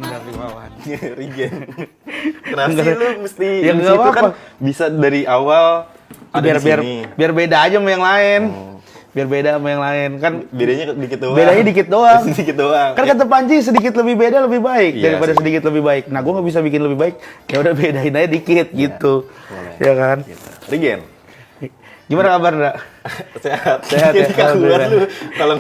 Darmawan. Regen. Kenapa sih lu mesti Ya di nggak situ apa-apa. kan bisa dari awal ada biar di biar sini. biar beda aja sama yang lain. Biar beda sama yang lain kan. Bedanya dikit doang. Bedanya dikit doang. Dikit doang. Kan kata Panji sedikit lebih beda lebih baik Iya daripada sih. sedikit lebih baik. Nah, gue nggak bisa bikin lebih baik. Ya udah bedain aja dikit gitu. Boleh. Ya kan? Gitu. Regen. Gimana kabar, Ndak? Sehat. Sehat ya, Jadi kakuan alhamdulillah. lu kalau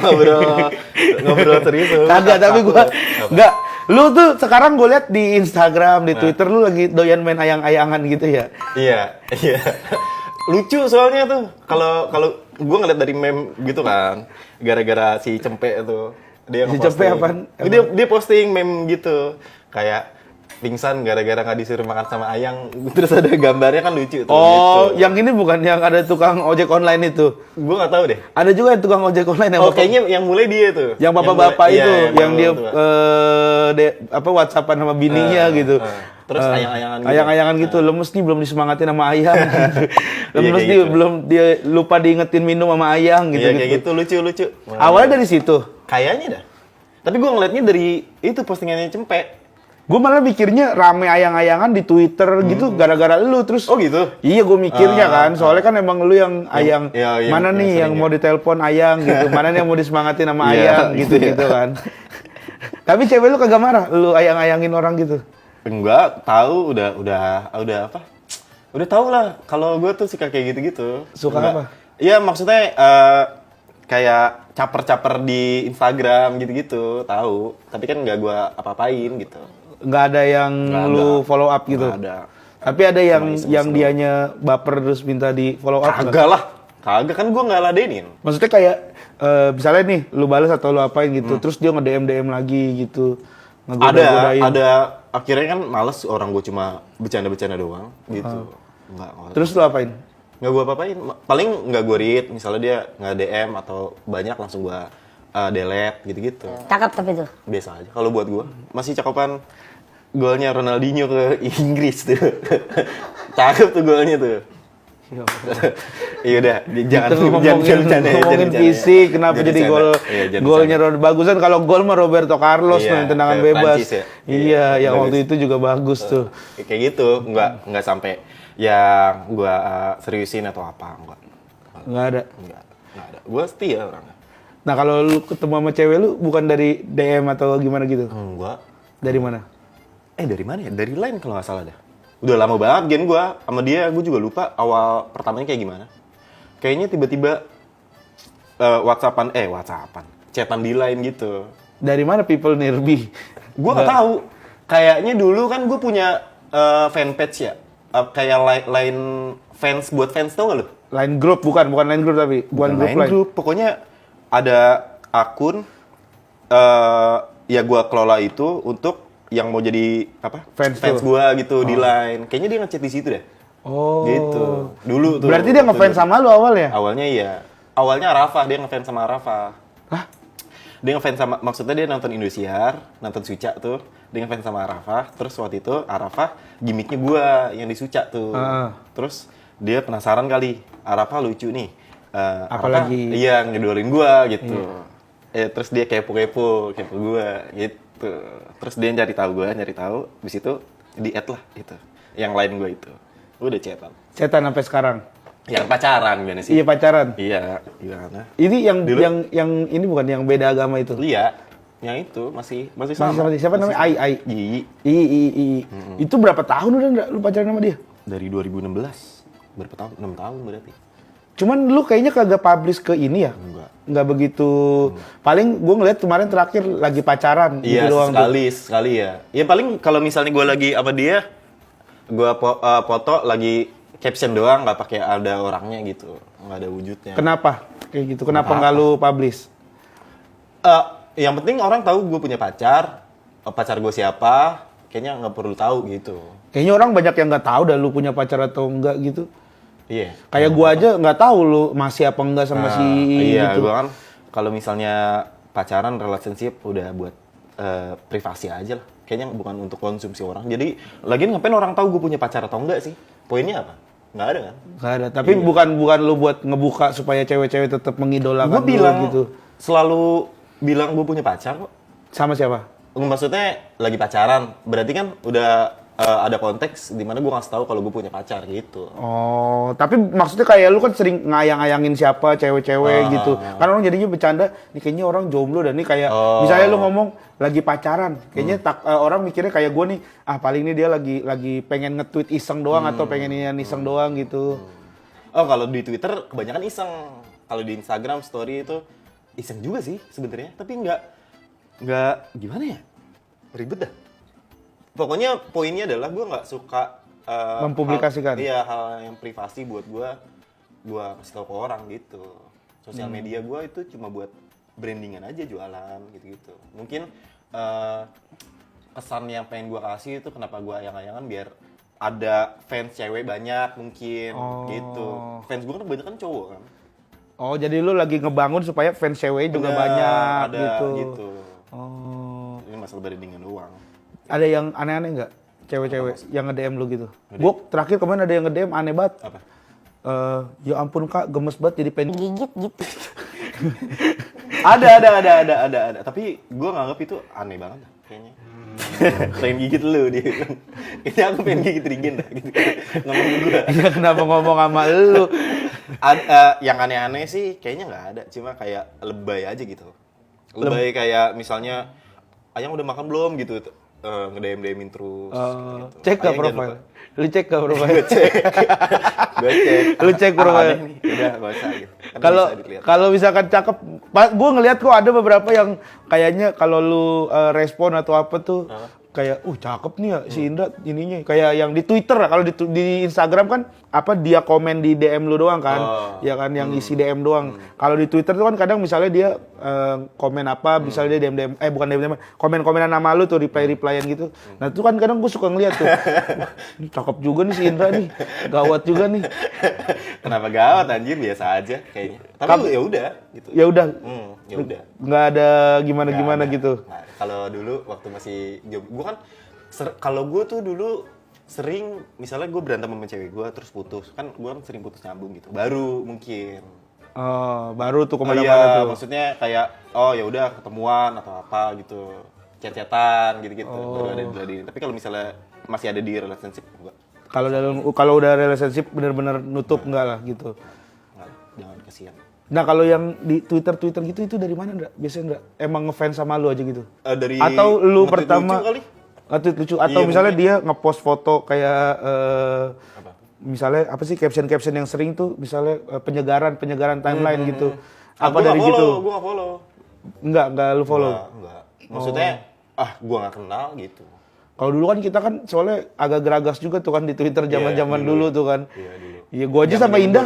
ngobrol serius lu. Kagak, tapi gua Apa? enggak. Lu tuh sekarang gue lihat di Instagram, di Twitter lu lagi doyan main ayang-ayangan gitu ya. Iya. Lucu soalnya tuh. Kalau gua ngeliat dari meme gitu kan, gara-gara si Cempe itu. Dia Si ngeposting. Cempe apaan? Dia posting meme gitu. Kayak pingsan gara-gara nggak disuruh makan sama ayang. Terus ada gambarnya kan lucu tuh. Oh, gitu. yang ini bukan yang ada tukang ojek online itu. Gua nggak tahu deh. Ada juga yang tukang ojek online yang Oh, bapak- kayaknya yang mulai dia tuh. yang bapak-bapak mulai- itu, iya, yang dia bapak-bapak. WhatsAppan sama bininya gitu. Terus ayang-ayangan gitu. Ayang-ayangan gitu, lemes nih belum disemangatin sama ayang gitu. Lemes kayak nih gitu. belum dia lupa diingetin minum sama ayang gitu. Iya kayak gitu lucu. Awalnya dari situ. Kayaknya dah. Tapi gua ngeliatnya dari itu postingannya Cempe. Gue malah mikirnya rame ayang-ayangan di Twitter gitu gara-gara lu terus. Oh gitu. Iya, gue mikirnya kan, soalnya kan emang lu yang ayang, iya, yang mana nih yang sering mau ditelepon ayang gitu, mana nih yang mau disemangatin sama Iya, ayang gitu kan. Tapi cewek lu kagak marah, lu ayang-ayangin orang gitu. Enggak, tahu udah apa? Udah tahu lah kalau gue tuh suka kayak gitu-gitu. Suka Enggak. apa? Iya maksudnya kayak caper-caper di Instagram gitu-gitu, tahu. Tapi kan nggak gue apa-apain gitu. Nggak ada yang Nggak lu ada. follow up gitu. Nggak ada. Tapi ada yang iseng-iseng yang dianya baper terus minta di follow up. nggak? Kagak lah. Kagak kan gue nggak ladenin. Maksudnya kayak misalnya nih lu balas atau lu apain Hmm. gitu, terus dia nge-DM lagi gitu. Ngegoda-godain. Ada akhirnya kan males orang gue cuma bercanda-bercanda doang gitu. Enggak. Terus lu apain? Nggak gue apa-apain. Paling nggak gue read, misalnya dia nggak DM atau banyak langsung gue delete gitu-gitu. Cakep tapi tuh. Biasa aja. Kalau buat gue masih cakepan golnya Ronaldinho ke Inggris tuh. Cakep tuh golnya tuh. Iya udah, jangan Itu ngomongin fisik, kenapa jadi golnya bagusan kalau gol mah Roberto Carlos Iya, tendangan ke bebas. Prancis ya? Iya, Iya, yang bagus. waktu itu juga bagus tuh. kayak gitu, nggak sampai yang gue seriusin atau apa, enggak. Nggak ada. Enggak ada. Gue setia orangnya. Nah, kalau lu ketemu sama cewek lu bukan dari DM atau gimana gitu? Enggak. Dari mana? Dari mana ya? Dari Line kalau nggak salah dah. Udah lama banget gen gue sama dia, gue juga lupa awal pertamanya kayak gimana. Kayaknya tiba-tiba Whatsappan, chatan di Line gitu. Dari mana people nearby? Gue nggak tahu. Kayaknya dulu kan gue punya fanpage ya, kayak line fans buat fans, tau gak lu? Line group bukan line group tapi bukan grup Line line. group. Pokoknya ada akun ya gue kelola itu untuk yang mau jadi apa? Fans gue gitu di Line. Kayaknya dia ngechat di situ deh. Oh. Gitu. Dulu tuh. Berarti dia ngefans sama lu awalnya? Awalnya iya. Awalnya Arafah, dia ngefans sama Arafah. Hah? Dia ngefans sama, maksudnya dia nonton Indosiar, nonton Suca tuh. Dia ngefans sama Arafah, terus waktu itu Arafah gimmicknya gua yang di Suca tuh. Terus dia penasaran kali, Arafah lucu nih. Apalagi? Arafah, iya, ngedolin gua gitu. Terus dia kepo gua gitu. Terus dia nyari tahu, habis itu di-add lah itu. Yang lain gua itu. Udah chatan. Chatan sampai sekarang. Yang pacaran gimana sih? Iya, pacaran. Iya, gimana? Ini Dulu? yang ini bukan yang beda agama itu. Iya, yang itu masih Masih sama. sama dia. Siapa namanya? Ai. Gigi I. Itu berapa tahun udah nggak lu pacaran sama dia? dari 2016. Berapa tahun? 6 tahun berarti. Cuman lu kayaknya kagak publish ke ini ya? Enggak. Nggak begitu. Paling gue ngeliat kemarin terakhir lagi pacaran Iya, gitu doang tuh. sekali ya. Ya paling kalau misalnya gue lagi sama dia, gue foto lagi caption doang, nggak pakai ada orangnya gitu, nggak ada wujudnya. Kenapa? Kayak gitu. Kenapa nggak lu publish? Yang penting orang tahu gue punya pacar gue siapa, kayaknya nggak perlu tahu gitu. Kayaknya orang banyak yang nggak tahu dah lu punya pacar atau enggak gitu. Iya. Kayak gua aja nggak tahu lu masih apa enggak sama si Iya, gitu. gue kan kalau misalnya pacaran, relationship udah buat privasi aja lah. Kayaknya bukan untuk konsumsi orang. Jadi, lagian ngapain orang tahu gue punya pacar atau enggak sih? Poinnya apa? Nggak ada kan? Nggak ada. Tapi bukan lu buat ngebuka supaya cewek-cewek tetap mengidolakan Gue lu bilang gitu. selalu bilang gue punya pacar kok. Sama siapa? Maksudnya lagi pacaran, berarti kan udah ada konteks di mana gue ngasih tahu kalau gue punya pacar gitu. Oh, tapi maksudnya kayak lu kan sering ngayang-ngayangin siapa cewek-cewek gitu. Kan orang jadinya bercanda, nih kayaknya orang jomblo dan nih kayak misalnya lu ngomong lagi pacaran, kayaknya orang mikirnya kayak gue nih, paling ini dia lagi pengen nge-tweet iseng doang atau pengen ini iseng doang gitu. Oh, kalau di Twitter kebanyakan iseng. Kalau di Instagram story itu iseng juga sih sebenarnya, tapi nggak gimana ya? Ribet dah. Pokoknya poinnya adalah gue nggak suka Mempublikasikan. Iya, hal yang privasi buat gue kasih tau ke orang gitu. Sosial media gue itu cuma buat brandingan aja, jualan gitu-gitu. Mungkin kesan yang pengen gue kasih itu kenapa gue ayang-ayangan biar ada fans cewek banyak mungkin gitu. Fans gue kan kebanyakan cowok kan. Oh, jadi lu lagi ngebangun supaya fans cewek juga banyak ada, gitu. Oh. Ini masalah brandingan doang. Ada yang aneh-aneh nggak? Cewek-cewek yang nge-DM lu gitu? Gue terakhir kemarin ada yang nge-DM aneh banget. Apa? Ya ampun kak, gemes banget jadi pengen gigit gitu. ada. Tapi gue nganggap itu aneh banget kayaknya. Pengen gigit lu dia. Ini aku pengen gigit Regen dah gitu. Ngomong gue. Ya kenapa ngomong sama lu? Yang aneh-aneh sih kayaknya nggak ada, cuma kayak lebay aja gitu. Lebay kayak misalnya Ayang udah makan belum gitu. Nge-DM-DMin terus gitu. Cek gak profile? Lu cek gak profile? Gue cek. Lu cek profile? Udah gak usah gitu. Kalau misalkan cakep, gue ngeliat kok ada beberapa yang kayaknya kalau lu respon atau apa tuh kayak cakep nih ya si Indra ininya kayak yang di Twitter. Kalau di Instagram kan apa dia komen di DM lu doang kan, ya kan yang isi DM doang. Kalau di Twitter tuh kan kadang misalnya dia komen apa, misalnya dia DM bukan DM, komen-komenan nama lu tuh, replyan gitu. Nah itu kan kadang gue suka ngeliat tuh, ini cakep juga nih si Indra nih, gawat juga nih. Kenapa gawat anjir, biasa aja kayaknya. Tapi ya udah gitu. Ya udah. Ya udah. Nggak ada gimana-gimana gitu. Nah, kalau dulu waktu masih gue kan kalau gue tuh dulu sering misalnya gue berantem sama cewek gue terus putus, kan gue kan sering putus nyambung gitu. Baru mungkin. Baru tuh kemana-mana tuh. Maksudnya kayak ya udah ketemuan atau apa gitu. Chat-chatan gitu-gitu. Baru ada di. Tapi kalau misalnya masih ada di relationship enggak. Kalau udah relationship benar-benar nutup enggak lah gitu. Enggak, jangan kasihan. Nah kalau yang di Twitter gitu itu dari mana Ndra? Biasanya Ndra emang ngefans sama lu aja gitu? Dari atau lu pertama lucu kali? Nge-tweet lucu atau misalnya mungkin dia ngepost foto kayak misalnya apa sih caption yang sering tuh misalnya penyegaran timeline gitu. Apa dari gitu? Gua enggak follow. Enggak lu follow. Enggak. Maksudnya gua enggak kenal gitu. Kalau dulu kan kita kan soalnya agak geragas juga tuh kan di Twitter zaman-zaman dulu tuh kan. Iya dulu. Iya, gua aja sama Indah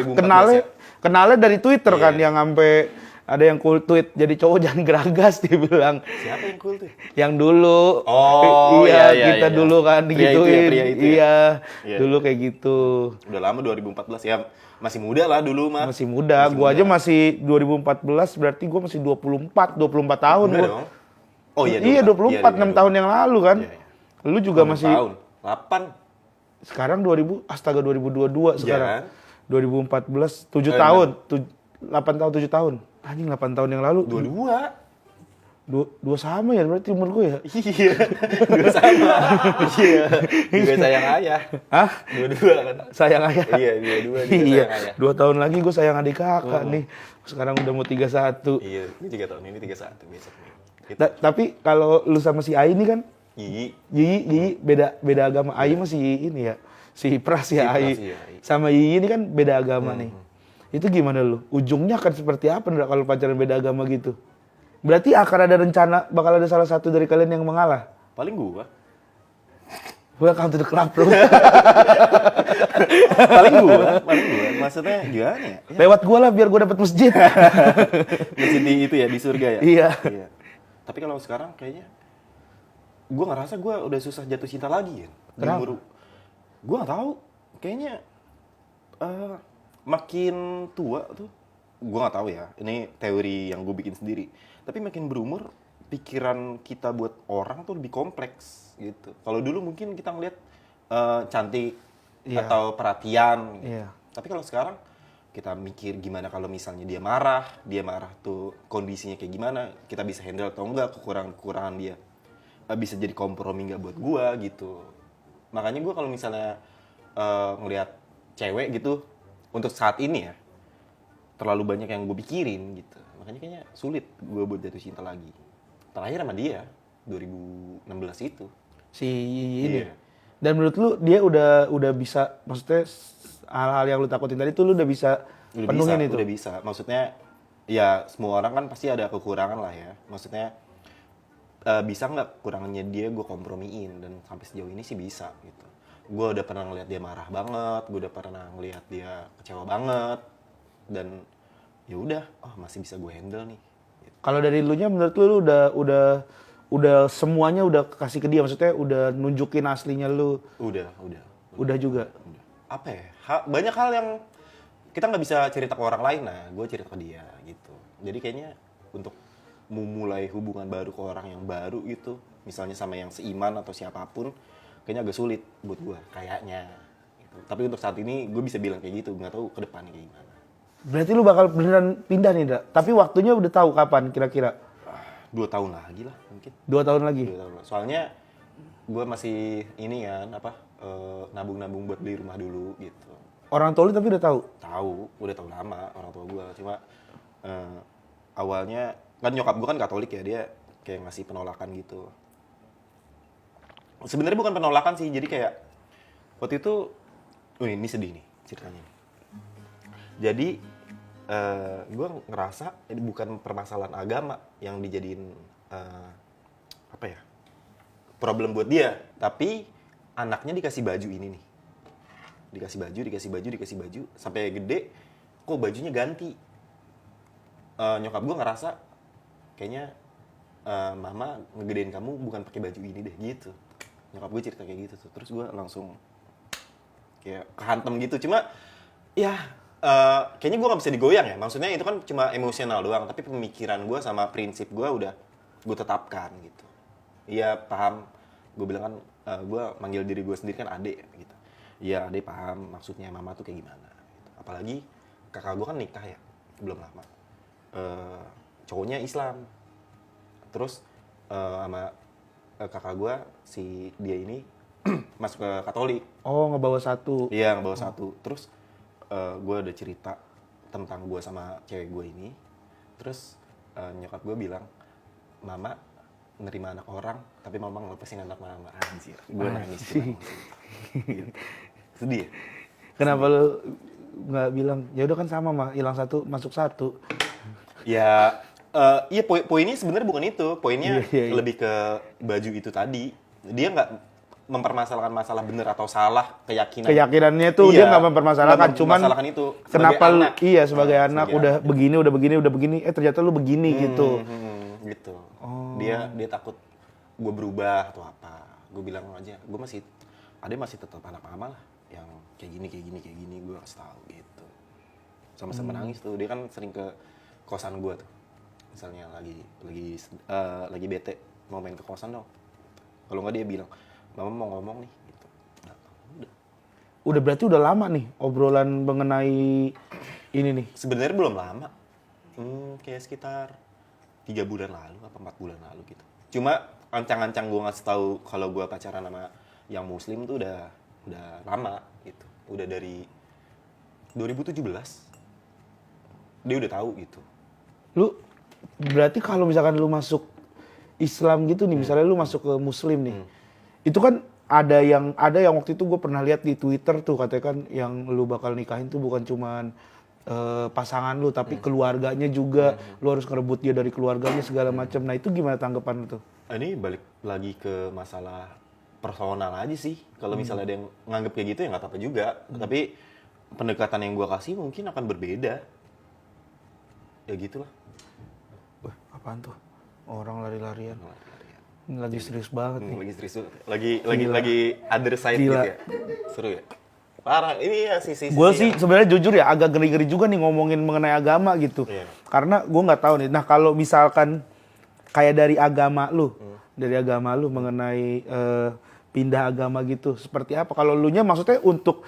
kenalnya dari Twitter kan yang sampai ada yang cool tweet, jadi cowok jangan geragas dia bilang. Siapa yang cool tuh? Yang dulu. Iya, kita dulu kan digituin. Iya, dulu kayak gitu. Udah lama 2014 ya. Masih muda lah dulu mah. Masih muda. Gua aja masih 2014 berarti gua masih 24 tahun gua. Dong. Oh iya. Iya 24 6 tahun yang lalu kan. Lu juga masih tahun. 8. Sekarang 2022 sekarang. Kan? 2014 7 tahun. 8 tahun 7 tahun. Anjing 8 tahun yang lalu. 2 sama ya berarti umur gue ya? Iya. 2 sama. Iya. Juga sayang ayah. Hah? 2 kan. Sayang ayah. Iya, 2 iya. 2 tahun lagi gue sayang adik kakak nih. Sekarang udah mau 31. Iya, ini 3 tahun ini 31 besok. Tapi kalau lu sama si Ai ini kan Yiyi beda agama. Ai masih ini ya. Si Pras ya Ai. Sama Yiyi ini kan beda agama nih. Itu gimana lu? Ujungnya akan seperti apa kalau pacaran beda agama gitu? Berarti akan ada rencana bakal ada salah satu dari kalian yang mengalah? Paling gua. Welcome to the club, bro. Paling gua. Maksudnya gimana ya? Lewat gua lah biar gua dapat masjid. Masjid di itu ya, di surga ya? Iya. Tapi kalau sekarang kayaknya gua ngerasa gua udah susah jatuh cinta lagi ya. Kenapa? Gua nggak tahu. Kayaknya makin tua tuh, gue nggak tahu ya, ini teori yang gue bikin sendiri. Tapi makin berumur, pikiran kita buat orang tuh lebih kompleks gitu. Kalau dulu mungkin kita ngeliat cantik atau perhatian. Gitu. Tapi kalau sekarang kita mikir gimana kalau misalnya dia marah tuh kondisinya kayak gimana, kita bisa handle atau enggak kekurangan dia. bisa jadi kompromi nggak buat gue gitu. Makanya gue kalau misalnya ngelihat cewek gitu untuk saat ini ya terlalu banyak yang gue pikirin gitu. Makanya kayaknya sulit gue buat jatuh cinta lagi. Terakhir sama dia 2016 itu. Si ini. Iya. Dan menurut lu dia udah bisa, maksudnya hal-hal yang lu takutin tadi tuh lu udah bisa penuhin itu. Udah bisa. Maksudnya ya semua orang kan pasti ada kekurangan lah ya. Maksudnya bisa nggak kurangannya dia gue kompromiin, dan sampai sejauh ini sih bisa gitu. Gue udah pernah ngeliat dia marah banget, gue udah pernah ngeliat dia kecewa banget, dan ya udah, masih bisa gue handle nih. Gitu. Kalau dari lu nya menurut lu udah semuanya udah kasih ke dia, maksudnya udah nunjukin aslinya lu. Udah Juga. Apa ya? Banyak hal yang kita nggak bisa cerita ke orang lain, nah gue cerita ke dia gitu. Jadi kayaknya untuk memulai hubungan baru ke orang yang baru gitu, misalnya sama yang seiman atau siapapun, kayaknya agak sulit buat gue kayaknya gitu. Tapi untuk saat ini gue bisa bilang kayak gitu, nggak tahu ke depannya kayak gimana. Berarti lu bakal beneran pindah nih, Dra? Tapi waktunya udah tahu kapan kira-kira? 2 tahun lagi lah mungkin. 2 tahun lagi? 2 tahun. Soalnya gue masih ini kan, nabung-nabung buat beli rumah dulu gitu. Orang tua lu tapi udah tahu? Udah tahu lama orang tua gue. Cuma awalnya, kan nyokap gue kan Katolik ya, dia kayak ngasih penolakan gitu. Sebenarnya bukan penolakan sih, jadi kayak waktu itu, ini sedih nih ceritanya. Jadi gue ngerasa ini bukan permasalahan agama yang dijadiin problem buat dia, tapi anaknya dikasih baju ini nih, dikasih baju sampai gede, kok bajunya ganti. Nyokap gue ngerasa kayaknya mama ngegedein kamu bukan pakai baju ini deh gitu. Nyokap gue cerita kayak gitu tuh. Terus gue langsung kayak kehantem gitu. Cuma ya kayaknya gue gak bisa digoyang ya. Maksudnya itu kan cuma emosional doang, tapi pemikiran gue sama prinsip gue udah gue tetapkan gitu. Iya paham, gue bilang kan gue manggil diri gue sendiri kan adek gitu. Iya adek paham maksudnya mama tuh kayak gimana gitu. Apalagi kakak gue kan nikah ya, belum lama. Cowoknya Islam, terus sama kakak gue si dia ini masuk ke Katolik. Oh, ngebawa satu. Iya, ngebawa satu. Terus gue udah cerita tentang gue sama cewek gue ini. Terus nyokap gue bilang, mama nerima anak orang, tapi mama ngelepasin anak mama. Anjir, gue nangis. Gitu. Sedih ya? Kenapa lu nggak bilang, ya udah kan sama mah, hilang satu masuk satu? Ya, iya poinnya sebenarnya bukan itu. Poinnya iya. lebih ke baju itu tadi. Dia nggak mempermasalahkan masalah benar atau salah, keyakinannya tuh dia nggak mempermasalahkan, cuman itu kenapa lu, sebagai Nah, anak sebagai udah begini, ternyata lu begini gitu. Gitu. Dia takut gue berubah atau apa. Gue bilang aja, gue masih tetap anak mama lah, yang kayak gini gue kasih tahu gitu. Sama-sama nangis tuh. Dia kan sering ke kosan gue tuh. Misalnya lagi bete, mau main ke kosan dong. Kalau nggak dia bilang, mama mau ngomong nih gitu. Udah berarti udah lama nih obrolan mengenai ini nih. Sebenarnya belum lama. Kayak sekitar 3 bulan lalu apa 4 bulan lalu gitu. Cuma ancang-ancang gue ngasih tahu kalau gue pacaran sama yang muslim tuh udah lama gitu. Udah dari 2017. Dia udah tahu gitu. Lu berarti kalau misalkan lu masuk Islam gitu nih, misalnya lu masuk ke muslim nih. Itu kan ada yang waktu itu gue pernah lihat di Twitter tuh, katanya kan yang lu bakal nikahin tuh bukan cuman pasangan lu, tapi keluarganya juga. Lu harus ngerebut dia dari keluarganya segala macam. Nah, itu gimana tanggapan lu tuh? Ini balik lagi ke masalah personal aja sih. Kalau misalnya ada yang nganggep kayak gitu ya nggak apa-apa juga. Tapi pendekatan yang gue kasih mungkin akan berbeda. Ya gitulah. Wah, apaan tuh? Orang lari-larian. Ini lagi serius banget nih. Lagi serius. Lagi other side gitu ya. Seru ya. Parah. Ini ya sisi. Gue sih sebenarnya jujur ya agak geri-geri juga nih ngomongin mengenai agama gitu. Iya. Karena gue nggak tahu nih. Nah, kalau misalkan kayak dari agama lu mengenai pindah agama gitu, seperti apa? Kalau lu nya maksudnya untuk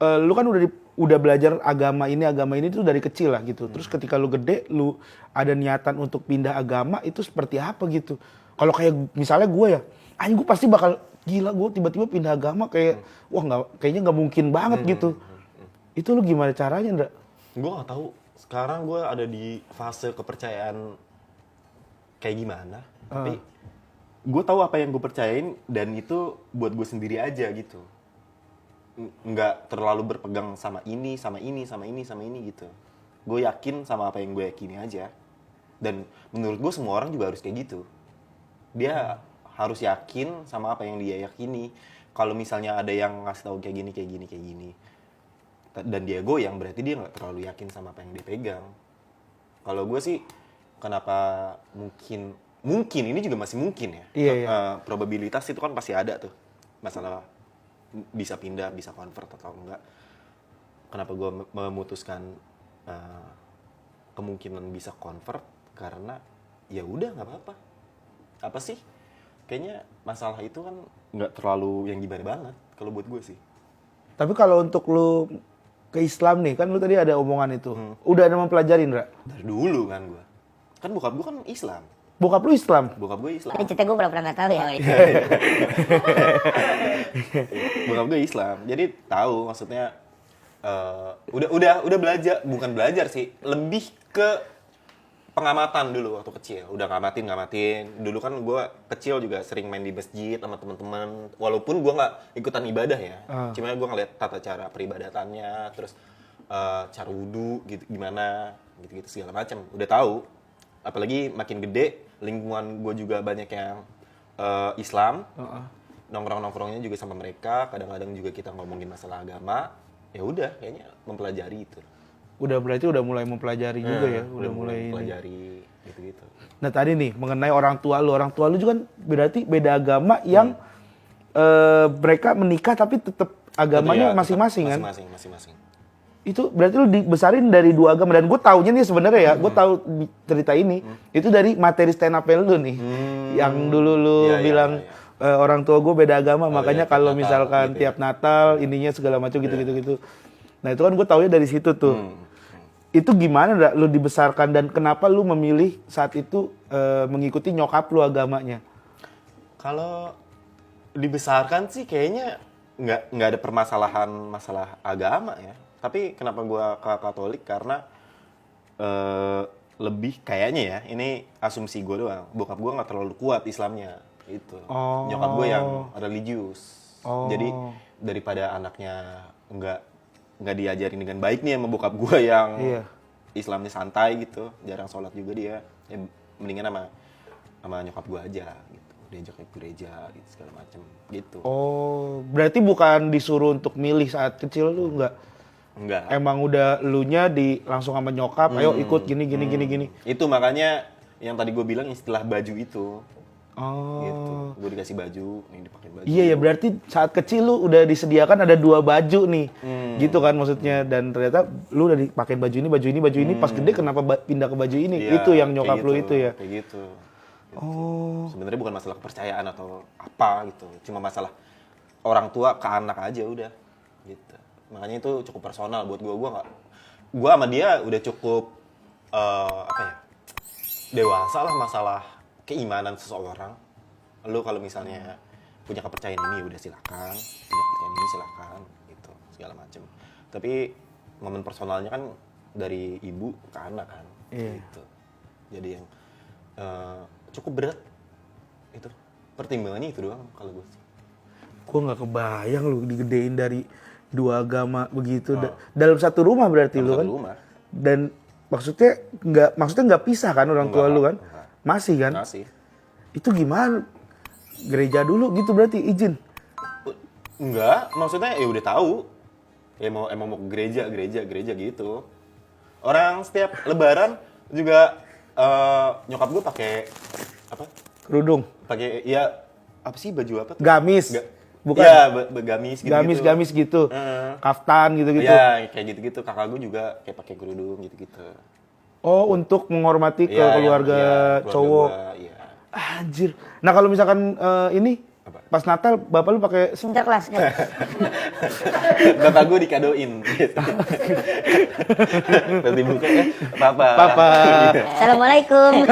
lu kan udah belajar agama ini tuh dari kecil lah gitu. Terus ketika lu gede, lu ada niatan untuk pindah agama, itu seperti apa gitu? Kalau kayak misalnya gue ya, anjing gue pasti bakal gila, gue tiba-tiba pindah agama kayak wah kayaknya nggak mungkin banget gitu. Itu lu gimana caranya, Ndra? Gue nggak tahu. Sekarang gue ada di fase kepercayaan kayak gimana. Tapi gue tahu apa yang gue percayain dan itu buat gue sendiri aja gitu. Nggak terlalu berpegang sama ini, sama ini, sama ini, sama ini gitu. Gue yakin sama apa yang gue yakini aja. Dan menurut gue semua orang juga harus kayak gitu. Dia harus yakin sama apa yang dia yakini. Kalau misalnya ada yang ngasih tahu kayak gini, kayak gini, kayak gini, dan dia goyang, berarti dia nggak terlalu yakin sama apa yang dia pegang. Kalau gue sih, kenapa mungkin ini juga masih mungkin ya. Iya. Probabilitas itu kan pasti ada tuh. Masalah bisa pindah, bisa convert atau enggak. Kenapa gue memutuskan kemungkinan bisa convert? Karena ya udah nggak apa-apa. Apa sih? Kayaknya masalah itu kan nggak terlalu yang gimana banget kalau buat gue sih. Tapi kalau untuk lu ke Islam nih, kan lu tadi ada omongan itu. Udah ada mempelajari, Ndra? Dari dulu kan gue. Kan bokap gue kan Islam. Bokap lu Islam? Bokap gue Islam. Tapi cerita gue pernah nggak tahu ya. Bokap gue Islam. Jadi tahu maksudnya udah belajar, bukan belajar sih, lebih ke pengamatan dulu waktu kecil. Udah ngamatin. Dulu kan gue kecil juga sering main di masjid sama teman-teman. Walaupun gue nggak ikutan ibadah ya. Cuma gue ngeliat tata cara peribadatannya, terus cara wudu gitu gimana, gitu-gitu segala macam. Udah tahu. Apalagi makin gede, lingkungan gue juga banyak yang Islam. Nongkrong-nongkrongnya juga sama mereka. Kadang-kadang juga kita ngomongin masalah agama. Ya udah, kayaknya mempelajari itu. Berarti udah mulai mempelajari juga ya, udah mulai mempelajari gitu-gitu. Nah tadi nih mengenai orang tua lu juga kan berarti beda agama yang mereka menikah tapi tetap agamanya Tetap, masing-masing kan? Masing-masing. Itu berarti lu dibesarin dari dua agama, dan gue taunya nih sebenarnya ya, gue tahu cerita ini itu dari materi stand up lu nih, yang dulu lu bilang orang tua gue beda agama, makanya kalau misalkan gitu tiap Natal ininya segala macam gitu. Nah itu kan gue taunya dari situ tuh. Itu gimana lu dibesarkan dan kenapa lu memilih saat itu mengikuti nyokap lu agamanya? Kalau dibesarkan sih kayaknya nggak ada permasalahan masalah agama ya. Tapi kenapa gua ke Katolik karena lebih kayaknya ya, ini asumsi gue doang. Bokap gue nggak terlalu kuat Islamnya itu. Nyokap gue yang religius. Jadi daripada anaknya nggak diajarin dengan baik nih sama bokap gue yang Islamnya santai gitu, jarang sholat juga dia. Ya, mendingan sama nyokap gue aja gitu, diajak ke gereja gitu segala macem gitu. Oh, berarti bukan disuruh untuk milih saat kecil lu Enggak. Emang udah elunya langsung sama nyokap, ayo ikut gini. Itu makanya yang tadi gue bilang istilah baju itu. Oh. Gitu. Gue dikasih baju, nih dipakai baju. Iya ya, berarti saat kecil lu udah disediakan ada 2 baju nih. Gitu kan maksudnya, dan ternyata lu udah dipakein baju ini, pas gede kenapa pindah ke baju ini? Iya, itu yang nyokap gitu, lu itu ya. Kayak gitu. Oh. Sebenarnya bukan masalah kepercayaan atau apa gitu. Cuma masalah orang tua ke anak aja udah. Gitu. Makanya itu cukup personal buat gue. Gue sama dia udah cukup dewasa lah masalah keimanan seseorang. Lu kalau misalnya punya kepercayaan ini udah silakan, punya kepercayaan ini silakan gitu, segala macem. Tapi momen personalnya kan dari ibu ke anak kan. Gitu. Jadi yang cukup berat itu. Pertimbangannya itu doang kalau gue. Gue nggak kebayang lu digedein dari 2 agama begitu dalam satu rumah berarti lu kan? Rumah. Dan maksudnya nggak pisah kan orang tua lu kan? Enggak. Masih kan? Masih. Itu gimana? Gereja dulu gitu berarti izin? Enggak, maksudnya ya udah tahu. Ya emang mau ke gereja gitu. Orang setiap lebaran juga nyokap gue pakai apa? Kerudung? Pakai ya apa sih baju apa tuh? Gamis? Bukan? Iya, gamis gitu. Gamis gitu? Kaftan gitu-gitu? Iya, kayak gitu-gitu. Kakak gue juga kayak pakai kerudung gitu-gitu. Oh, untuk menghormati ke Iya, keluarga iya, cowok? Gua, iya. Anjir. Nah kalau misalkan ini Apa? Pas Natal bapak lu pakai Sinterklas kan? Bapak gue dikadoin. Gitu. Pas dibuka papa. Papa. Assalamualaikum.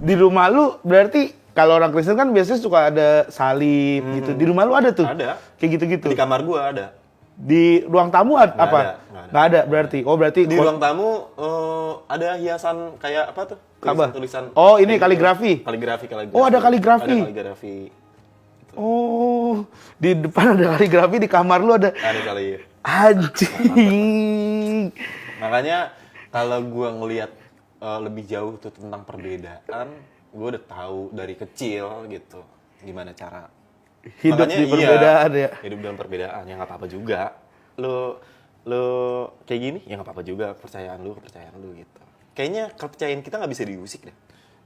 Di rumah lu berarti kalau orang Kristen kan biasanya suka ada salib gitu. Di rumah lu ada tuh? Ada. Kayak gitu-gitu. Di kamar gue ada. Di ruang tamu Nggak apa? ada, Nggak ada berarti. Oh berarti Di ruang tamu ada hiasan kayak apa tuh? Apa? Tulisan. Oh, ini kayak gitu. kaligrafi. Kaligrafi. Oh, ada kaligrafi. Ada kaligrafi. Oh, di depan ada kaligrafi, di kamar lu ada. Ada kali ya. Anjing. Makanya kalau gua ngelihat lebih jauh tuh tentang perbedaan, gua udah tahu dari kecil gitu gimana cara Hidup makanya di perbedaan ya. hidup dalam perbedaan ya nggak apa-apa juga. Lu kayak gini ya nggak apa-apa juga, kepercayaan lu gitu. Kayaknya kepercayaan kita nggak bisa diusik deh.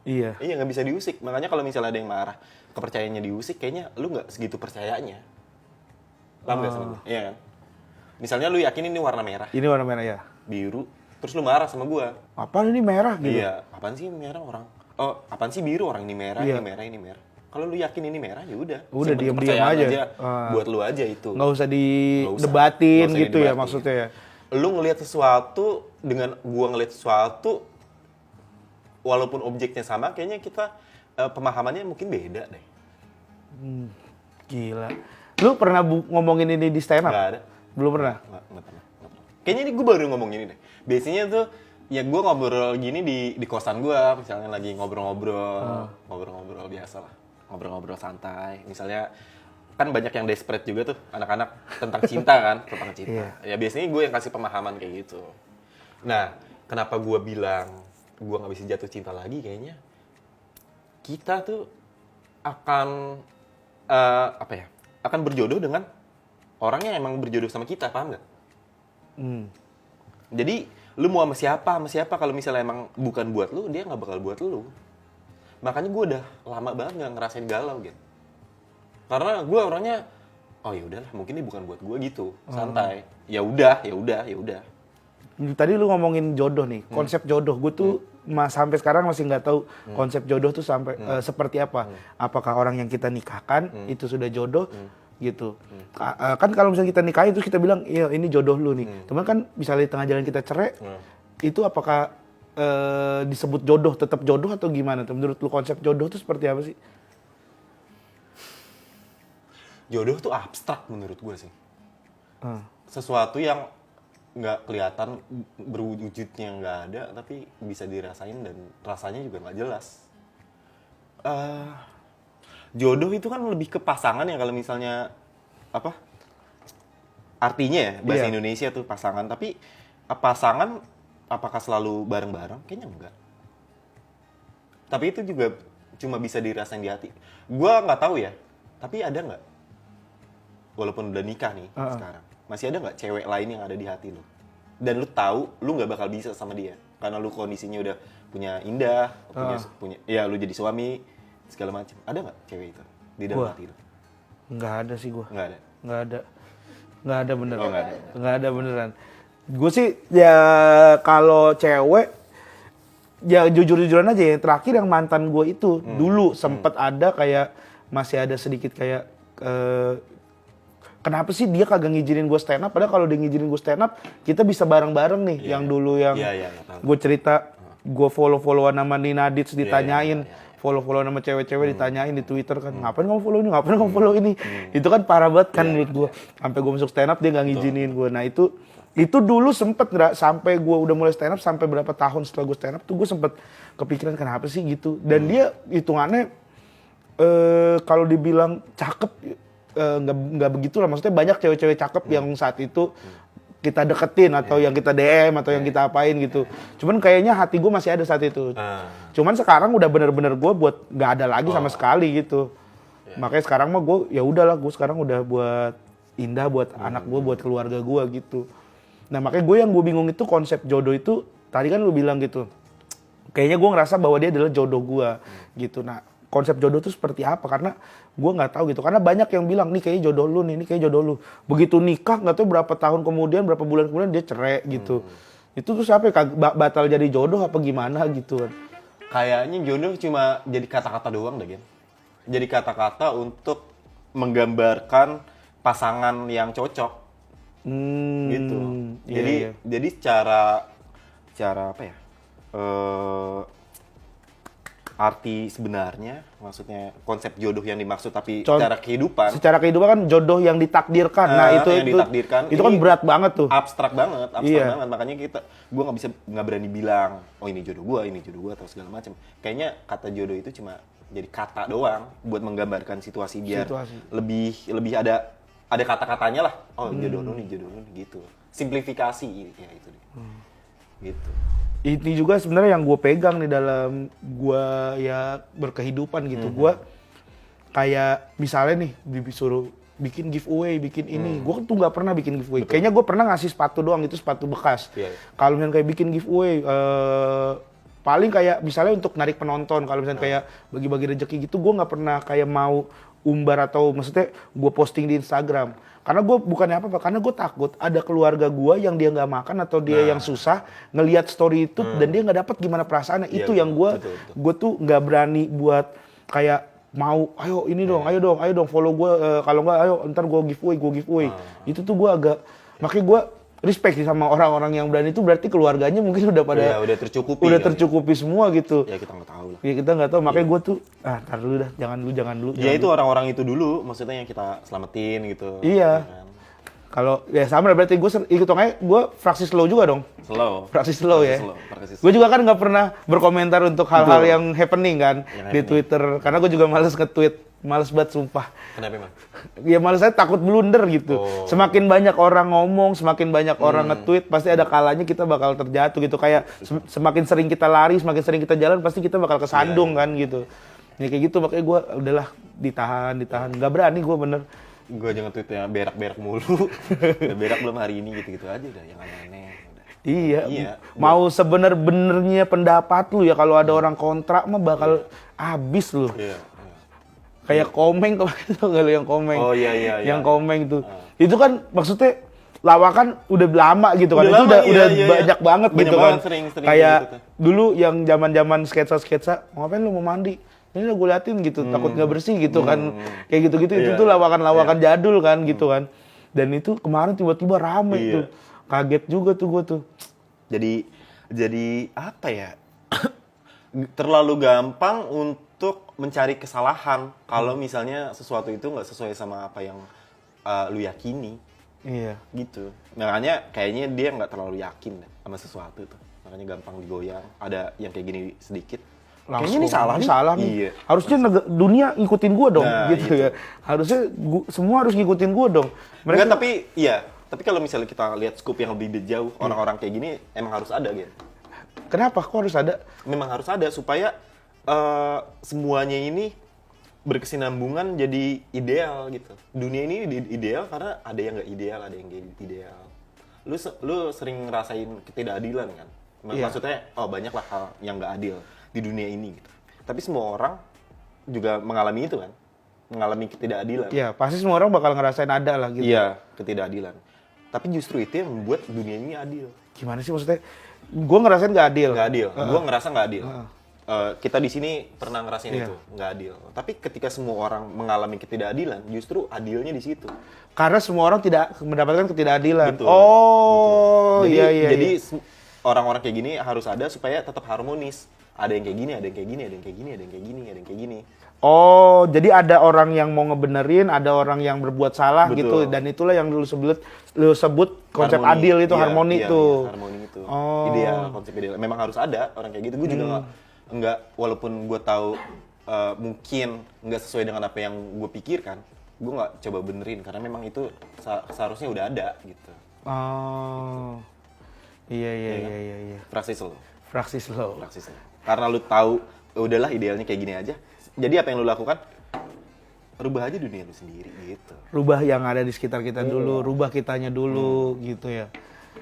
Iya. Iya nggak bisa diusik. Makanya kalau misalnya ada yang marah kepercayaannya diusik, kayaknya lu nggak segitu percayanya. Paham nggak sama gue? Iya kan? Misalnya lu yakin ini warna merah, Ini warna merah ya. biru, terus lu marah sama gua. Apaan ini merah gitu? Iya, apaan sih merah orang? Oh, apaan sih biru orang ini merah, Iya. ini merah. Kalau lu yakin ini merah ya udah. Udah, Simpen diam-diam kepercayaan aja. Buat lu aja itu. Nggak usah Nggak usah. didebatin Nggak usah gitu ya didebatin. maksudnya ya. Lu ngelihat sesuatu dengan gua ngelihat sesuatu, walaupun objeknya sama, kayaknya kita pemahamannya mungkin beda deh. Gila. Lu pernah ngomongin ini di stand up? Nggak ada. Belum pernah? Nggak pernah. Kayaknya ini gue baru ngomong gini deh. Biasanya tuh ya gue ngobrol gini di kosan gue, misalnya lagi ngobrol-ngobrol biasa lah, ngobrol-ngobrol santai. Misalnya kan banyak yang desperate juga tuh anak-anak tentang cinta kan, tentang cinta. Ya biasanya gue yang kasih pemahaman kayak gitu. Nah, kenapa gue bilang gue nggak bisa jatuh cinta lagi? Kayaknya kita tuh akan akan berjodoh dengan orang yang emang berjodoh sama kita, paham nggak? Jadi lu mau sama siapa kalau misalnya emang bukan buat lu, dia nggak bakal buat lu. Makanya gue udah lama banget nggak ngerasain galau gitu. Karena gue orangnya, oh ya udahlah, mungkin ini bukan buat gue gitu, santai. Ya udah. Tadi lu ngomongin jodoh nih, konsep jodoh. Gue tuh sampai sekarang masih nggak tahu konsep jodoh tuh sampai seperti apa. Apakah orang yang kita nikahkan itu sudah jodoh gitu. Kan kalau misalnya kita nikahin terus kita bilang, iya ini jodoh lu nih. Cuman kan misalnya di tengah jalan kita cerai, itu apakah disebut jodoh, tetap jodoh atau gimana? Menurut lu konsep jodoh tuh seperti apa sih? Jodoh tuh abstrak menurut gue sih. Sesuatu yang nggak kelihatan, berwujudnya nggak ada, tapi bisa dirasain dan rasanya juga nggak jelas. Jodoh itu kan lebih ke pasangan ya, kalau misalnya apa artinya ya bahasa Indonesia tuh pasangan. Tapi pasangan apakah selalu bareng-bareng? Kayaknya enggak. Tapi itu juga cuma bisa dirasain di hati. Gua nggak tahu ya, tapi ada nggak? Walaupun udah nikah nih sekarang, masih ada nggak cewek lain yang ada di hati lu? Dan lu tahu lu nggak bakal bisa sama dia karena lu kondisinya udah punya Indah, punya ya lu jadi suami segala macam. Ada nggak cewek itu di dalam hati lu? Nggak ada sih gue. Nggak ada. Nggak ada beneran. Oh, nggak ada. Nggak ada beneran. Gue sih ya kalau cewek ya jujur-jujuran aja ya. Terakhir yang mantan gue itu dulu sempet ada kayak masih ada sedikit kayak kenapa sih dia kagak ngizinin gue stand up? Padahal kalau dia ngizinin gue stand up, kita bisa bareng-bareng nih. Yang dulu yang gue cerita, gue follow-followan sama Nina Dits ditanyain. Follow-follow sama cewek-cewek ditanyain di Twitter kan. Ngapain kamu follow ini? Ngapain kamu follow ini? Itu kan parah banget kan menurut gue. Sampai gue masuk stand up dia nggak ngizinin gue. Nah itu dulu sempet sampai gue udah mulai stand up, sampai berapa tahun setelah gue stand up tuh gue sempet kepikiran kenapa sih gitu. Dan dia hitungannya kalau dibilang cakep, nggak begitu lah, maksudnya banyak cewek-cewek cakep yang saat itu kita deketin atau yang kita DM atau yang kita apain gitu. Cuman kayaknya hati gue masih ada saat itu. Cuman sekarang udah bener-bener gue buat nggak ada lagi sama sekali gitu. Makanya sekarang mah gue ya udahlah, gue sekarang udah buat Indah, buat anak gue, buat keluarga gue gitu. Nah makanya gue yang gue bingung itu konsep jodoh itu tadi kan lu bilang gitu. Kayaknya gue ngerasa bahwa dia adalah jodoh gue gitu. Nah konsep jodoh itu seperti apa? Karena gue nggak tahu gitu. Karena banyak yang bilang nih kayaknya jodoh lu nih, ini kayak jodoh lu. Begitu nikah nggak tahu berapa tahun kemudian, berapa bulan kemudian dia cerai gitu. Itu tuh siapa ya? Batal jadi jodoh apa gimana gitu kan? Kayaknya jodoh cuma jadi kata-kata doang deh, Gen. Jadi kata-kata untuk menggambarkan pasangan yang cocok. Gitu. Iya. Jadi cara apa ya? Arti sebenarnya, maksudnya konsep jodoh yang dimaksud tapi secara kehidupan. Secara kehidupan kan jodoh yang ditakdirkan. Nah, itu yang ditakdirkan. Itu kan berat banget tuh. Abstrak banget. Iya. Makanya gue nggak berani bilang, oh ini jodoh gue atau segala macam. Kayaknya kata jodoh itu cuma jadi kata doang buat menggambarkan situasi biar lebih ada kata-katanya lah. Oh jodoh lu nih gitu. Simplifikasi ya itu deh. Gitu. Ini juga sebenarnya yang gue pegang nih dalam gue ya berkehidupan gitu. Gue kayak misalnya nih disuruh bikin giveaway, bikin ini. Gue tuh nggak pernah bikin giveaway. Betul. Kayaknya gue pernah ngasih sepatu doang, itu sepatu bekas. Iya. Kalau misalnya kayak bikin giveaway, paling kayak misalnya untuk narik penonton. Kalau misalnya kayak bagi-bagi rezeki gitu, gue nggak pernah kayak mau umbar atau maksudnya gue posting di Instagram. Karena gue bukannya apa-apa, karena gue takut ada keluarga gue yang dia nggak makan atau dia yang susah ngelihat story itu dan dia nggak dapat gimana perasaannya. Iya, Itu yang gue tuh nggak berani buat kayak mau, ayo ini dong, ayo dong follow gue, kalau nggak ayo ntar gue giveaway. Itu tuh gue agak, makanya gue respect sih sama orang-orang yang berani itu, berarti keluarganya mungkin udah pada udah tercukupi. udah tercukupi semua gitu. Ya kita nggak tahu lah. Ya kita nggak tahu, makanya gue tuh tar dulu dah, jangan dulu. Ya itu orang-orang itu dulu, maksudnya yang kita selamatin gitu. Iya. Kan? Kalau ya sama berarti gue hitungannya gue fraksi slow juga dong. Slow. Fraksi slow ya. Praksi slow. Gue juga kan nggak pernah berkomentar untuk hal-hal yang happening kan Yang di happening. Twitter, karena gue juga males nge-tweet, males banget sumpah. Kenapa emang? Ya males, saya takut blunder gitu. Oh. Semakin banyak orang ngomong, semakin banyak orang nge-tweet, pasti ada kalanya kita bakal terjatuh gitu. Kayak semakin sering kita lari, semakin sering kita jalan, pasti kita bakal kesandung kan gitu. Ya kayak gitu, makanya gue udahlah ditahan. Nggak berani gue bener. Gue jangan tweetnya berak-berak mulu. Udah berak belum hari ini gitu-gitu aja udah, yang aneh-aneh. Udah. Iya. Mau sebener-benernya pendapat lu ya, kalau ada orang kontrak mah bakal habis lu. Iya. Kayak Komeng kemarin tuh, nggak lu yang Komeng? Oh iya. Yang Komeng tuh. Itu kan maksudnya lawakan udah lama gitu kan. Udah Itu lama, udah iya. banyak banget Banyak gitu banget, kan. sering Kayak gitu tuh. dulu yang zaman-zaman sketsa-sketsa, ngapain lu mau mandi? Ini udah gue liatin gitu, takut nggak bersih gitu kan. Kayak gitu-gitu, itu Iya. tuh lawakan-lawakan jadul kan gitu kan. Dan itu kemarin tiba-tiba rame Iya. tuh. Kaget juga tuh gue tuh. Jadi apa ya? Terlalu gampang untuk mencari kesalahan kalau misalnya sesuatu itu nggak sesuai sama apa yang lu yakini. Iya. Gitu. Makanya kayaknya dia nggak terlalu yakin deh sama sesuatu tuh. Makanya gampang digoyang. Ada yang kayak gini sedikit. Kayaknya ini salah nih. Iya. Harusnya dunia ngikutin gua dong, Nah, gitu ya. Harusnya semua harus ngikutin gua dong. Enggak, tapi kalau misalnya kita lihat scoop yang lebih jauh, orang-orang kayak gini emang harus ada gitu. Kenapa? Kok harus ada? Memang harus ada supaya semuanya ini berkesinambungan jadi ideal gitu. Dunia ini ideal karena ada yang nggak ideal, ada yang nggak ideal. Lu sering ngerasain ketidakadilan kan? Iya. Maksudnya, banyak lah hal yang nggak adil di dunia ini gitu. Tapi semua orang juga mengalami itu kan? Mengalami ketidakadilan. Iya, pasti semua orang bakal ngerasain ada lah gitu. Iya, ketidakadilan. Tapi justru itu yang membuat dunia ini adil. Gimana sih maksudnya? Gua ngerasain nggak adil. Nggak adil. Gua ngerasa nggak adil. Kita di sini pernah ngerasain Iya. itu, nggak adil. Tapi ketika semua orang mengalami ketidakadilan, justru adilnya di situ. Karena semua orang tidak mendapatkan ketidakadilan. Betul. Oh, Jadi, iya. Jadi orang-orang kayak gini harus ada supaya tetap harmonis. Ada yang kayak gini, ada yang kayak gini, ada yang kayak gini, ada yang kayak gini, ada yang kayak gini. Oh, jadi ada orang yang mau ngebenerin, ada orang yang berbuat salah Betul. gitu, dan itulah yang lu sebut konsep Harmoni. adil itu, Iya, harmoni iya, itu. iya, harmoni itu. Oh. Ideal, konsep ideal. Memang harus ada orang kayak gitu. Gue juga nggak, walaupun gue tahu mungkin nggak sesuai dengan apa yang gue pikirkan, gue nggak coba benerin karena memang itu seharusnya udah ada gitu. Oh, iya. Fraksi slow. Fraksi slow. Karena lu tahu udahlah idealnya kayak gini aja. Jadi apa yang lu lakukan? Rubah aja dunia lu sendiri gitu. Rubah yang ada di sekitar kita dulu, rubah kitanya dulu gitu ya.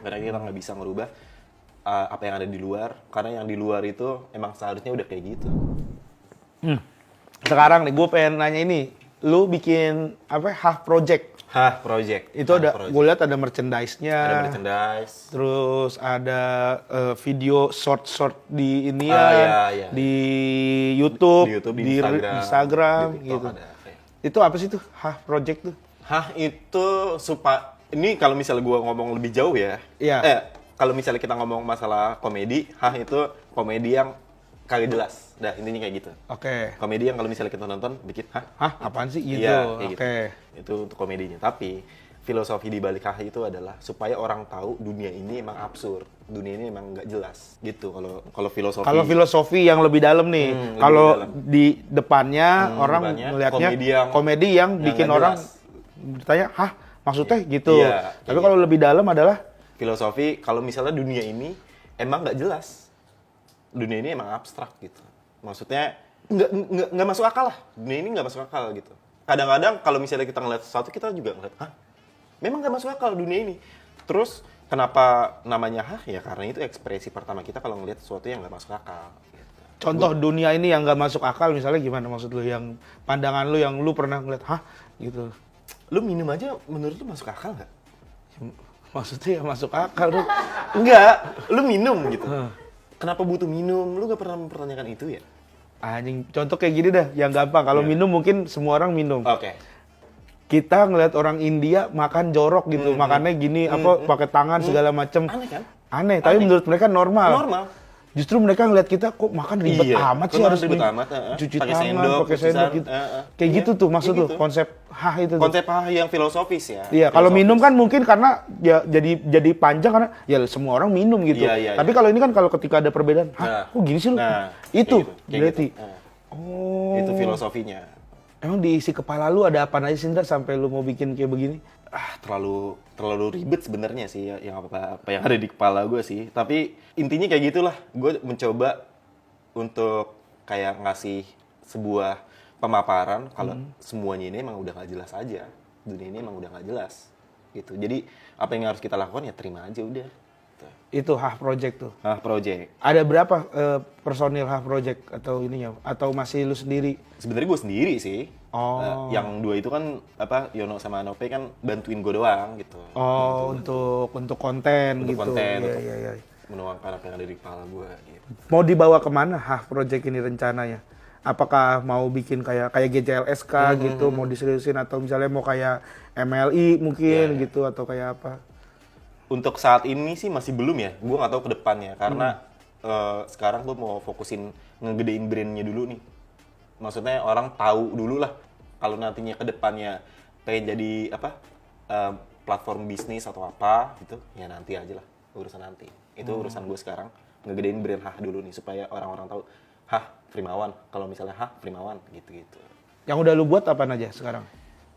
Karena kita nggak bisa ngerubah apa yang ada di luar, karena yang di luar itu emang seharusnya udah kayak gitu. Sekarang nih gue pengen nanya ini, lu bikin apa? Half project. Hah, project. Itu Hah, ada, project. gue lihat ada merchandise-nya. Ada merchandise. Terus ada video short di ini Iya. di YouTube, Di YouTube, di Instagram di TikTok gitu. ada. Oke. Itu apa sih tuh? Half project tuh? Hah, itu ini kalau misalnya gua ngomong lebih jauh ya. Iya. Kalau misalnya kita ngomong masalah komedi, hah itu komedi yang kagak jelas. Dah, intinya kayak gitu. Oke. Komedi yang kalau misalnya kita nonton bikin hah? Hah, apaan sih gitu? Iya, kayak Oke. gitu. Itu untuk komedinya. Tapi filosofi di balik hah itu adalah supaya orang tahu dunia ini emang absurd. Dunia ini emang nggak jelas. Gitu kalau filosofi. Kalau filosofi yang lebih dalam nih, lebih kalau dalam. di depannya orang depannya melihatnya komedi yang bikin nggak orang jelas. bertanya, hah maksudnya gitu. Iya, Tapi kayak kalau lebih dalam adalah filosofi kalau misalnya dunia ini emang nggak jelas, dunia ini emang abstrak gitu. Maksudnya nggak masuk akal lah, dunia ini nggak masuk akal gitu. Kadang-kadang kalau misalnya kita ngeliat sesuatu kita juga ngeliat, hah, memang nggak masuk akal dunia ini. Terus kenapa namanya hah? Ya karena itu ekspresi pertama kita kalau ngeliat sesuatu yang nggak masuk akal. Gitu. contoh dunia ini yang nggak masuk akal, misalnya gimana maksud lu, yang pandangan lu yang lu pernah ngeliat, hah gitu. Lu minum aja menurut lu masuk akal nggak? Maksudnya ya masuk akal lu. Enggak, lu minum gitu. Kenapa butuh minum? Lu gak pernah mempertanyakan itu ya? Anjing, contoh kayak gini dah, yang gampang. Kalau Iya. minum mungkin semua orang minum. Oke. Kita ngeliat orang India makan jorok gitu, makannya gini apa pakai tangan segala macem. Aneh kan? Aneh, tapi menurut mereka normal. Normal. Justru mereka ngeliat kita kok makan ribet Iya, amat sih, kok harus ribet nih amat, cuci pakai tangan, sendok, pakai cuci sendok gitu. Kayak gitu tuh maksud kayak tuh, gitu. konsep hah itu tuh. Konsep yang filosofis ya. Iya, kalau Filosofis. minum kan mungkin karena ya jadi panjang karena ya semua orang minum gitu. Iya, Tapi iya. kalau ini kan kalau ketika ada perbedaan, hah, Nah, kok gini sih lu? nah, Itu kayak berarti. gitu. Nah, Oh. itu filosofinya. Emang di isi kepala lu ada apa aja sih, Ndra, sampai lu mau bikin kayak begini? Terlalu ribet sebenarnya sih ya, yang apa yang ada di kepala gue sih. Tapi intinya kayak gitulah. Gue mencoba untuk kayak ngasih sebuah pemaparan kalau semuanya ini emang udah nggak jelas aja. Dunia ini emang udah nggak jelas gitu. Jadi apa yang harus kita lakukan ya terima aja udah. Gitu. Itu Hah Project tuh. Nah, project. Ada berapa personil Hah Project atau ininya? Atau masih lu sendiri? Sebenarnya gue sendiri sih. Oh. Yang dua itu kan apa Yono sama Nope kan bantuin gue doang gitu. Oh, untuk konten Untuk gitu. konten, Iya, untuk iya, iya. menuangkan apa yang ada di kepala gue gitu. Mau dibawa kemana Hah Project ini rencananya? Apakah mau bikin kayak GJLSK gitu, mau diseriusin, atau misalnya mau kayak MLI mungkin Iya. gitu, atau kayak apa? Untuk saat ini sih masih belum ya, gue nggak tahu ke depannya karena sekarang gue mau fokusin ngegedein brandnya dulu nih. Maksudnya orang tahu dulu lah kalau nantinya ke depannya pengen jadi apa platform bisnis atau apa gitu, ya nanti aja lah, urusan nanti. Itu urusan gue sekarang, ngegedein brand Hah dulu nih supaya orang-orang tahu Hah Frimawan, kalau misalnya Hah Frimawan gitu-gitu. Yang udah lu buat apa aja sekarang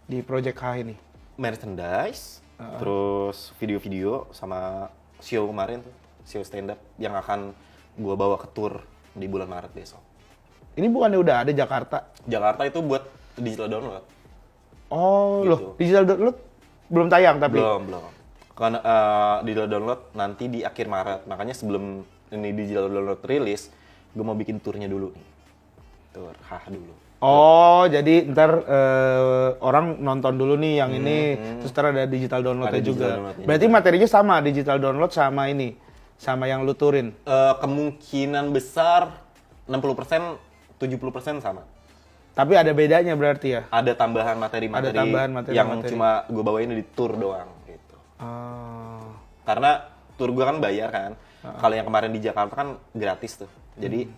di Project Hah ini? Merchandise, terus video-video sama show kemarin tuh, show stand up yang akan gua bawa ke tour di bulan Maret besok. Ini bukannya udah ada Jakarta? Jakarta itu buat digital download. Oh, Gitu. loh, digital download belum tayang tapi? Belum. Karena digital download nanti di akhir Maret. Makanya sebelum ini digital download rilis, gua mau bikin turnya dulu nih. Tur Hah dulu. Oh, jadi ntar orang nonton dulu nih yang ini, terus ntar ada digital downloadnya Ada digital juga. downloadnya Berarti materinya sama, digital download sama ini, sama yang lu turin. Kemungkinan besar 60%, 70% sama. Tapi ada bedanya berarti ya? Ada tambahan materi-materi Ada tambahan materi-materi. yang cuma gue bawain di tour doang gitu. Oh. Karena tour gue kan bayar kan. Kalau yang kemarin di Jakarta kan gratis tuh. Jadi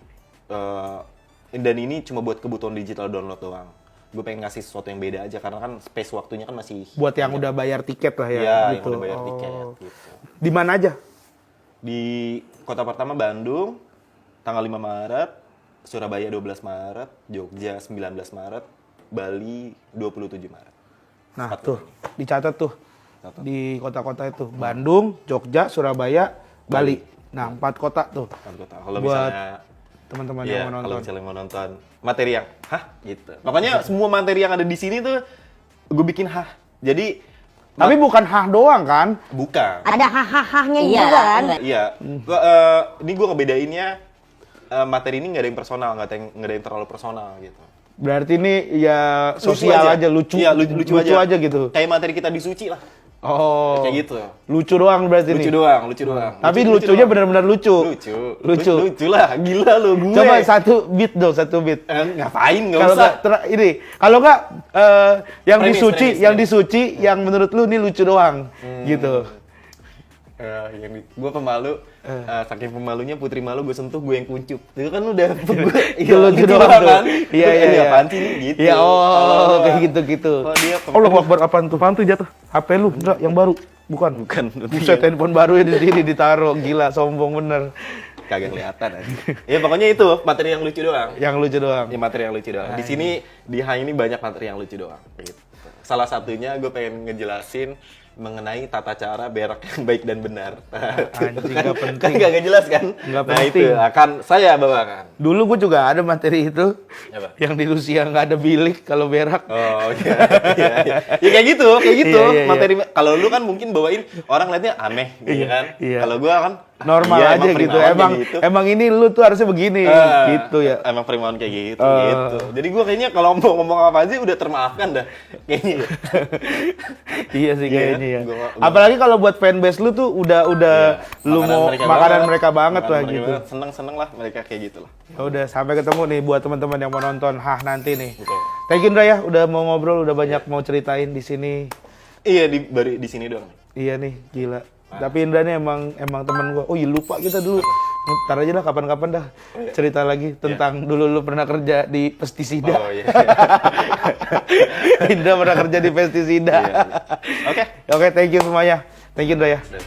dan ini cuma buat kebutuhan digital download doang. Gue pengen ngasih sesuatu yang beda aja karena kan space waktunya kan masih Buat yang udah bayar tiket lah ya? Iya, gitu. yang udah bayar tiket Oh. gitu. Di mana aja? Di kota pertama Bandung tanggal 5 Maret, Surabaya 12 Maret, Jogja 19 Maret, Bali 27 Maret. Nah 4 tuh, dicatat tuh. Catat. Di kota-kota itu. Bandung, Jogja, Surabaya, Bali. Nah 4 kota tuh. Kan kota. Kalau Buat misalnya teman-teman iya, yang mau kalau nonton. misalnya mau nonton materi yang hah gitu. Pokoknya semua materi yang ada di sini tuh gue bikin hah. Jadi Tapi bukan Hah doang kan? bukan. Ada hah-hah-hahnya Iya, juga kan? enggak. Iya. Ini gue ngebedainnya materi ini nggak ada yang personal, nggak ada yang terlalu personal gitu. Berarti ini ya sosial aja, lucu. Iya, lucu aja gitu. Kayak materi kita di Suci lah. Oh. Kayak gitu. Lucu doang berarti Lucu nih. doang. Tapi Lucu lucunya doang. benar-benar lucu. Lucu lah, gila lu gue. Coba satu beat dong, satu beat. Ngapain, nggak Kalau usah. kalau nggak yang Premis, disuci, premis. yang menurut lu ini lucu doang, gitu. Gue pemalu, saking pemalunya putri malu gue sentuh, gue yang kuncup. Itu kan udah gue Itu lucu doang tuh. kan. Iya. Apaan sih nih? Gitu. Iya, kayak gitu. Kalau dia Allah Akbar, apaan tuh jatuh? HP lu, enggak, yang baru. Bukan. Buset, handphone baru ya di sini ditaruh. Gila, sombong bener. kagak kelihatan aja. Ya pokoknya itu materi yang lucu doang. Yang lucu doang. Ya materi yang lucu doang. Di sini di Hai ini banyak materi yang lucu doang. Gitu. Salah satunya gue pengen ngejelasin mengenai tata cara berak yang baik dan benar. Anjing, kan, nggak penting. Kan nggak jelas kan? Nggak Nah penting. itu akan saya bawakan. Dulu gue juga ada materi itu. Apa? Yang di Rusia nggak ada bilik kalau berak. Oh iya. Ya kayak gitu. Iya. Materi kalau lu kan mungkin bawain orang liatnya aneh gitu kan. Iya. Kalau gua kan Normal iya, aja gitu. Emang ini lu tuh harusnya begini gitu ya. Emang primawan kayak gitu. Jadi gua kayaknya kalau mau ngomong apa aja udah termaafkan dah kayaknya. Iya sih Iya, kayaknya ya. gua- Apalagi kalau buat fanbase lu tuh udah lu mau makanan mereka banget lah gitu. Seneng lah mereka kayak gitu lah. Ya udah, sampai ketemu nih buat teman-teman yang mau nonton nanti nih. Betul. Thank you Indra ya, udah mau ngobrol, udah banyak mau ceritain di sini. Iya baru di sini doang. Iya nih, gila. Tapi Indra nih emang temen gua. Oh iya, lupa kita dulu. Ntar aja dah kapan-kapan dah cerita lagi tentang dulu lu pernah kerja di pestisida. Oh iya. Indra pernah kerja di pestisida. Iya. Oke. Oke, thank you semuanya. Thank you Indra ya. Udah.